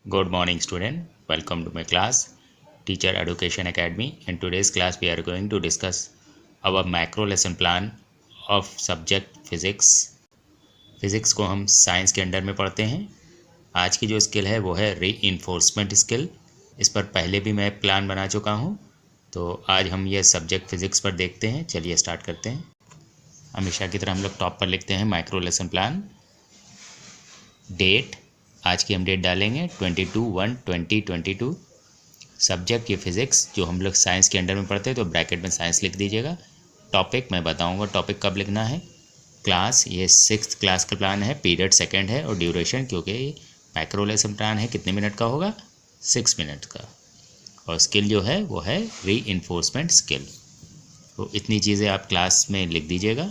Good morning student, welcome to my class Teacher Education Academy. In today's class we are going to discuss our macro lesson plan of subject physics. Physics को हम science के under में पढ़ते हैं। आज की जो skill है वो है रीइंफोर्समेंट स्किल। इस पर पहले भी मैं प्लान बना चुका हूँ, तो आज हम ये सब्जेक्ट फिजिक्स पर देखते हैं। चलिए स्टार्ट करते हैं। हमेशा की तरह हम लोग टॉप पर लिखते हैं माइक्रो लेसन प्लान। डेट, आज की हम डेट डालेंगे 22/1/2022। सब्जेक्ट ये फिज़िक्स, जो हम लोग साइंस के अंडर में पढ़ते हैं तो ब्रैकेट में साइंस लिख दीजिएगा। टॉपिक मैं बताऊंगा टॉपिक कब लिखना है। क्लास ये 6th क्लास का प्लान है, पीरियड सेकंड है, और ड्यूरेशन क्योंकि माइक्रो लेसन प्लान है कितने मिनट का होगा, 6 मिनट का। और स्किल जो है वो है रीइंफोर्समेंट स्किल। तो इतनी चीज़ें आप क्लास में लिख दीजिएगा।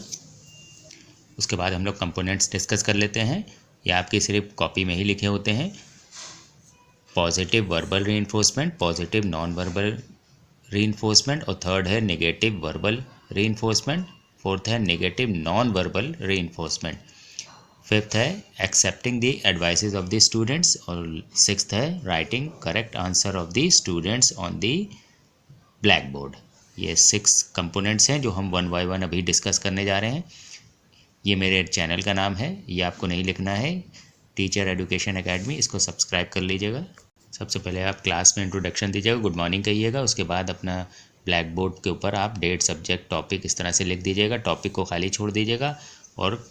उसके बाद हम लोग कंपोनेंट्स डिस्कस कर लेते हैं। ये आपकी सिर्फ कॉपी में ही लिखे होते हैं। Positive verbal reinforcement, positive non verbal reinforcement, और थर्ड है नेगेटिव वर्बल रीइंफोर्समेंट, फोर्थ है negative non verbal reinforcement, fifth है accepting the advices of the students, और सिक्स्थ है writing correct answer of the students on the black board. ये 6 components हैं जो हम 1 बाय 1 अभी डिस्कस करने जा रहे हैं। ये मेरे चैनल का नाम है, ये आपको नहीं लिखना है, टीचर एजुकेशन एकेडमी, इसको सब्सक्राइब कर लीजिएगा। सबसे पहले आप क्लास में इंट्रोडक्शन दीजिएगा, गुड मॉर्निंग कहिएगा। उसके बाद अपना ब्लैक बोर्ड के ऊपर आप डेट, सब्जेक्ट, टॉपिक इस तरह से लिख दीजिएगा। टॉपिक को खाली छोड़ दीजिएगा। और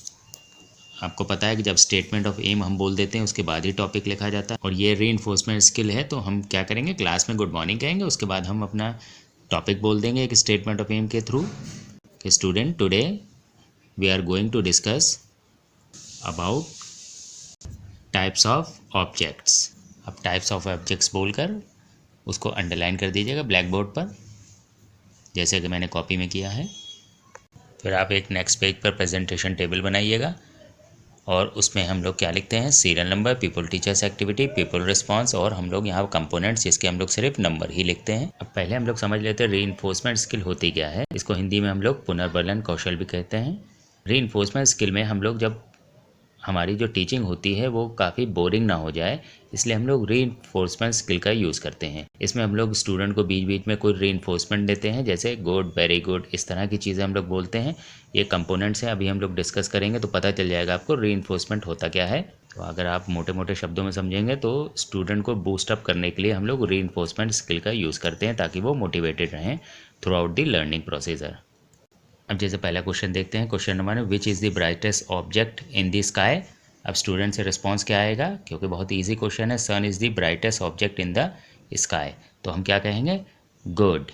आपको पता है कि जब स्टेटमेंट ऑफ एम हम बोल देते हैं उसके बाद ही टॉपिक लिखा जाता है। और ये रीइंफोर्समेंट स्किल है, तो हम क्या करेंगे, क्लास में गुड मॉर्निंग कहेंगे, उसके बाद हम अपना टॉपिक बोल देंगे एक स्टेटमेंट ऑफ एम के थ्रू कि student today we are going to discuss about types of objects। अब types of objects बोलकर उसको अंडरलाइन कर दीजिएगा ब्लैक बोर्ड पर, जैसे कि मैंने कॉपी में किया है। फिर आप एक नेक्स्ट पेज पर प्रेजेंटेशन टेबल बनाइएगा, और उसमें हम लोग क्या लिखते हैं, serial number, people teachers activity, people response, और हम लोग यहाँ कंपोनेंट्स जिसके हम लोग सिर्फ नंबर ही लिखते हैं। अब पहले हम लोग समझ लेते हैं रीइंफोर्समेंट स्किल होती क्या है। इसको हिंदी में हम लोग पुनर्बलन कौशल भी कहते हैं। रीइंफोर्समेंट स्किल में हम लोग, जब हमारी जो टीचिंग होती है वो काफ़ी बोरिंग ना हो जाए, इसलिए हम लोग रीइंफोर्समेंट स्किल का यूज़ करते हैं। इसमें हम लोग स्टूडेंट को बीच बीच में कोई रीइंफोर्समेंट देते हैं, जैसे गुड, वेरी गुड, इस तरह की चीज़ें हम लोग बोलते हैं। ये कंपोनेंट्स हैं, अभी हम लोग डिस्कस करेंगे तो पता चल जाएगा आपको रीइंफोर्समेंट होता क्या है। तो अगर आप मोटे मोटे शब्दों में समझेंगे तो स्टूडेंट को बूस्टअप करने के लिए हम लोग रीइंफोर्समेंट स्किल का यूज़ करते हैं, ताकि वो मोटिवेटेड रहें throughout the learning procedure. अब जैसे पहला क्वेश्चन देखते हैं, question number 1, which is the brightest object in the sky. अब स्टूडेंट से रिस्पॉन्स क्या आएगा, क्योंकि बहुत इजी क्वेश्चन है। Sun is the brightest object in the sky, तो हम क्या कहेंगे, गुड।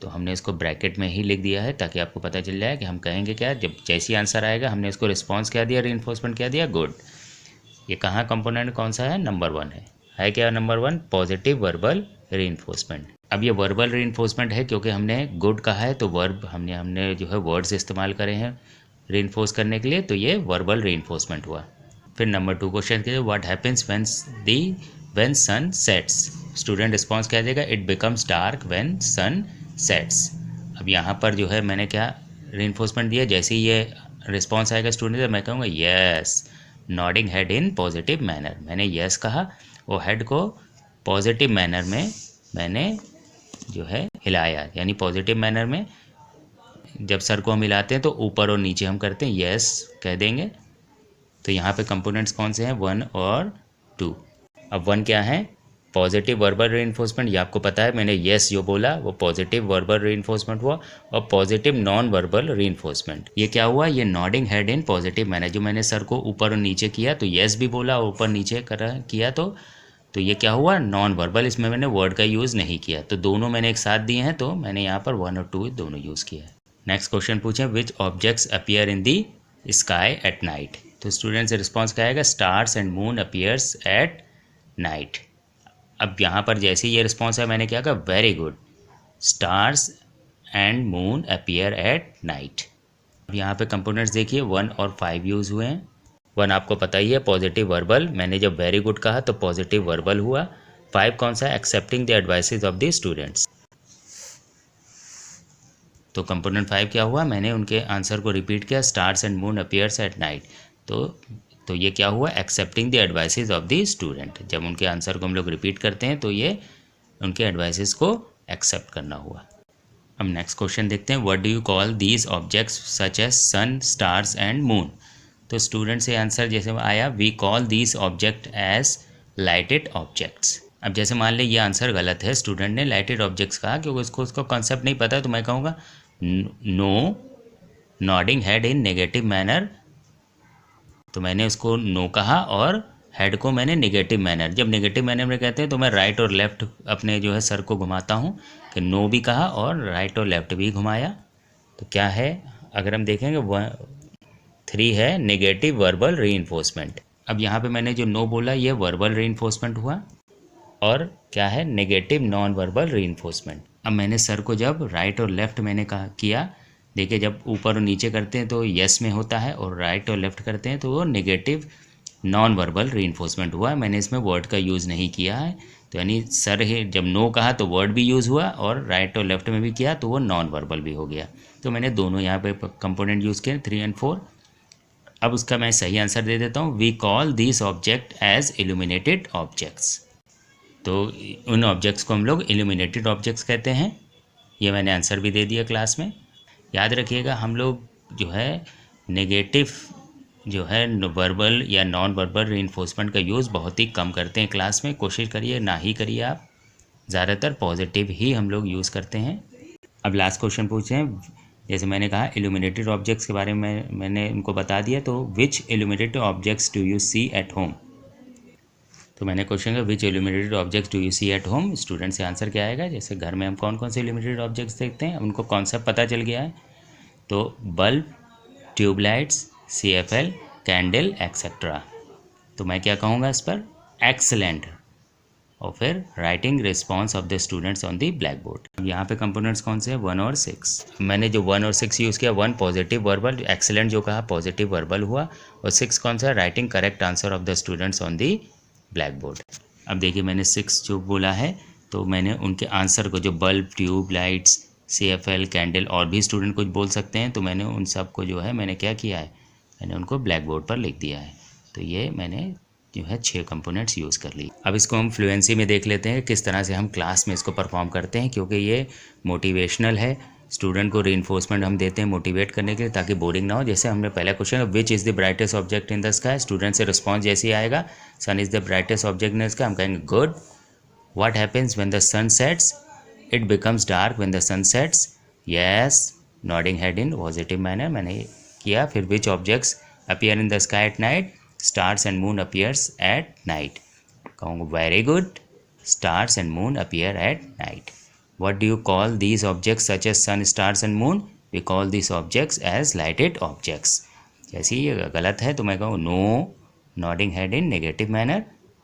तो हमने इसको ब्रैकेट में ही लिख दिया है ताकि आपको पता चल जाए कि हम कहेंगे क्या। जब जैसी आंसर आएगा हमने इसको रिस्पॉन्स क्या दिया, रीइंफोर्समेंट क्या दिया, गुड। ये कहाँ कंपोनेंट कौन सा है, नंबर 1 है क्या, नंबर 1 पॉजिटिव वर्बल रीइंफोर्समेंट। अब ये वर्बल रीइंफोर्समेंट है क्योंकि हमने गुड कहा है, तो वर्ब हमने जो है वर्ड्स इस्तेमाल करे हैं रीइंफोर्स करने के लिए, तो ये वर्बल रीइंफोर्समेंट हुआ। फिर नंबर 2 क्वेश्चन के, what happens when sun sets. Student response क्या देगा, it becomes dark when sun sets. अब यहाँ पर जो है मैंने क्या रीइंफोर्समेंट दिया, जैसे ही ये रिस्पॉन्स आएगा स्टूडेंट से मैं कहूँगा yes, nodding head in positive manner. मैंने यस कहा, वो हेड को पॉजिटिव मैनर में मैंने जो है हिलाया, यानी पॉजिटिव मैनर में जब सर को हम हिलाते हैं तो ऊपर और नीचे हम करते हैं, यस कह देंगे। तो यहाँ पे कंपोनेंट्स कौन से हैं, 1 और 2। अब 1 क्या है, पॉजिटिव वर्बल रीइंफोर्समेंट, ये आपको पता है, मैंने यस जो बोला वो पॉजिटिव वर्बल रीइंफोर्समेंट हुआ। और पॉजिटिव नॉन वर्बल रीइंफोर्समेंट, ये क्या हुआ, ये nodding head in positive manner. जो मैंने सर को ऊपर और नीचे किया तो यस भी बोला, और ऊपर नीचे किया तो ये क्या हुआ, नॉन वर्बल। इसमें मैंने वर्ड का यूज़ नहीं किया, तो दोनों मैंने एक साथ दिए हैं, तो मैंने यहाँ पर 1 और 2 दोनों यूज़ किया है। नेक्स्ट क्वेश्चन पूछें, which objects appear in the sky at night. तो स्टूडेंट से रिस्पॉन्स क्या आएगा, stars and moon appears at night. अब यहाँ पर जैसे ही ये रिस्पॉन्स है मैंने क्या कहा, very good, stars and moon appear eight night. अब यहाँ पे कंपोनेंट्स देखिए 1 और 5 यूज़ हुए हैं। 1 आपको पता ही है पॉजिटिव वर्बल, मैंने जब वेरी गुड कहा तो पॉजिटिव वर्बल हुआ। 5 कौन सा, accepting the advices of the students. तो कंपोनेंट 5 क्या हुआ, मैंने उनके आंसर को रिपीट किया, stars and moon appears at night. तो तो ये क्या हुआ, accepting the advices of the student. जब उनके आंसर को हम लोग रिपीट करते हैं तो ये उनके एडवाइसेस को एक्सेप्ट करना हुआ। अब नेक्स्ट क्वेश्चन देखते हैं, what do you call these objects such as sun, stars and moon. तो स्टूडेंट से आंसर जैसे आया, we call these object as lighted objects. अब जैसे मान लें ये आंसर गलत है, स्टूडेंट ने लाइटेड ऑब्जेक्ट्स कहा क्योंकि उसको कॉन्सेप्ट नहीं पता, तो मैं कहूँगा no nodding head in negative manner. तो मैंने उसको नो कहा और हेड को मैंने नेगेटिव मैनर, जब नेगेटिव मैनर में कहते हैं तो मैं राइट और लेफ्ट अपने जो है सर को घुमाता हूँ कि नो भी कहा और राइट और लेफ्ट भी घुमाया। तो क्या है, अगर हम देखेंगे 3 है नेगेटिव वर्बल रीइंफोर्समेंट। अब यहाँ पे मैंने जो नो बोला ये वर्बल रीइंफोर्समेंट हुआ और क्या है नेगेटिव नॉन वर्बल रीइंफोर्समेंट। अब मैंने सर को जब राइट और लेफ्ट मैंने किया, देखिए जब ऊपर और नीचे करते हैं तो यस में होता है और राइट और लेफ्ट करते हैं तो वो नेगेटिव नॉन वर्बल रीइंफोर्समेंट हुआ। मैंने इसमें वर्ड का यूज़ नहीं किया है, तो यानी सर है जब नो कहा तो वर्ड भी यूज़ हुआ और राइट और लेफ्ट में भी किया तो वो नॉन वर्बल भी हो गया। तो मैंने दोनों यहाँ पे कंपोनेंट यूज़ किए 3 और 4। अब उसका मैं सही आंसर दे देता हूँ, we call this object as illuminated objects. तो उन ऑब्जेक्ट्स को हम लोग इल्यूमिनेटेड ऑब्जेक्ट्स कहते हैं। ये मैंने आंसर भी दे दिया क्लास में। याद रखिएगा हम लोग जो है नेगेटिव जो है वर्बल या नॉन वर्बल रीइंफोर्समेंट का यूज़ बहुत ही कम करते हैं क्लास में। कोशिश करिए ना ही करिए आप, ज़्यादातर पॉजिटिव ही हम लोग यूज़ करते हैं। अब लास्ट क्वेश्चन पूछे हैं, जैसे मैंने कहा इल्यूमिनेटेड ऑब्जेक्ट्स के बारे में मैंने उनको बता दिया, तो which illuminated objects do you see at home. तो मैंने क्वेश्चन का which illuminated objects do you see at home, student से आंसर क्या आएगा। जैसे घर में हम कौन कौन से इल्यूमिनेटेड ऑब्जेक्ट्स देखते हैं, उनको कॉन्सेप्ट पता चल गया है। तो bulb, tubelights, CFL, candle etcetera. तो मैं क्या कहूँगा इस पर, एक्सलेंट। और फिर writing response of the students on the black board. अब यहाँ पे कंपोनेंट्स कौन से हैं, 1 और 6। मैंने जो 1 और 6 यूज़ किया, 1 पॉजिटिव वर्बल, एक्सलेंट जो कहा पॉजिटिव वर्बल हुआ, और 6 कौन सा, writing correct answer of the students on the black board. अब देखिए मैंने 6 जो बोला है तो मैंने उनके आंसर को, जो bulb, tube lights, CFL, candle, और भी स्टूडेंट कुछ बोल सकते हैं, तो मैंने उन सब को जो है मैंने क्या किया है, मैंने उनको ब्लैक बोर्ड पर लिख दिया है। तो ये मैंने जो है 6 कंपोनेंट्स यूज़ कर ली। अब इसको हम फ्लुएंसी में देख लेते हैं किस तरह से हम क्लास में इसको परफॉर्म करते हैं, क्योंकि ये मोटिवेशनल है। स्टूडेंट को रीइंफोर्समेंट हम देते हैं मोटिवेट करने के लिए ताकि बोरिंग ना हो। जैसे हमने पहला question, which is the brightest object in the sky, student से रिस्पॉन्स जैसे ही आएगा, sun is the brightest object in the sky, हम कहेंगे good. What happens when the sun sets, it becomes dark when the sun sets, yes, nodding head in positive manner मैंने किया। फिर which objects appear in the sky at night, stars and moon appears at night, कहूँगा very good, stars and moon appear at night. What do you call these objects such as sun, stars and moon? We call these objects as lighted objects. जैसे ये गलत है तो मैं कहूँ no, nodding head in negative manner।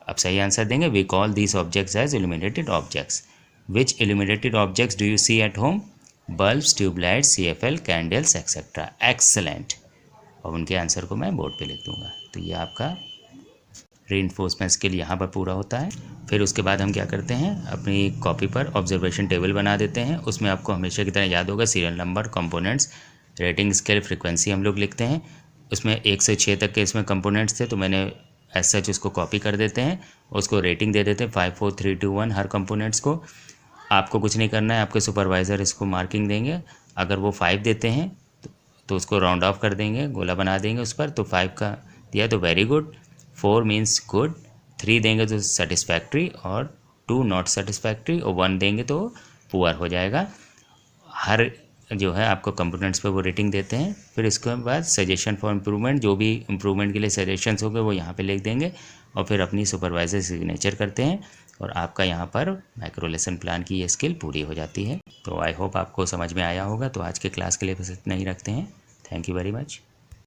अब सही answer देंगे, we call these objects as illuminated objects. Which illuminated objects do you see at home? Bulbs, tube lights, CFL, candles, etc. Excellent। और उनके आंसर को मैं बोर्ड पे लिख दूंगा। तो ये आपका रीइंफोर्समेंट स्किल यहाँ पर पूरा होता है। फिर उसके बाद हम क्या करते हैं, अपनी कॉपी पर ऑब्जर्वेशन टेबल बना देते हैं। उसमें आपको हमेशा की तरह याद होगा serial number, components, rating scale, frequency हम लोग लिखते हैं। उसमें 1 से 6 तक के इसमें कंपोनेंट्स थे, तो मैंने एज सच उसको कॉपी कर देते हैं, उसको रेटिंग दे देते हैं 5 4 3 2 1 हर कंपोनेंट्स को। आपको कुछ नहीं करना है, आपके सुपरवाइज़र इसको मार्किंग देंगे। अगर वो 5 देते हैं तो उसको राउंड ऑफ कर देंगे, गोला बना देंगे उस पर। तो 5 का दिया तो वेरी गुड, 4 मीन्स गुड, 3 देंगे तो सेटिस्फैक्ट्री, और 2 नॉट सेटिस्फैक्ट्री, और 1 देंगे तो पुअर हो जाएगा। हर जो है आपको कंपोनेंट्स पे वो रेटिंग देते हैं। फिर इसके बाद सजेशन फॉर इम्प्रूवमेंट, जो भी इम्प्रूवमेंट के लिए सजेशंस होंगे वो यहाँ पे लिख देंगे, और फिर अपनी सुपरवाइजर सिग्नेचर करते हैं, और आपका यहाँ पर माइक्रो लेसन प्लान की ये स्किल पूरी हो जाती है। तो आई होप आपको समझ में आया होगा। तो आज के क्लास के लिए बस इतना ही रखते हैं। Thank you very much.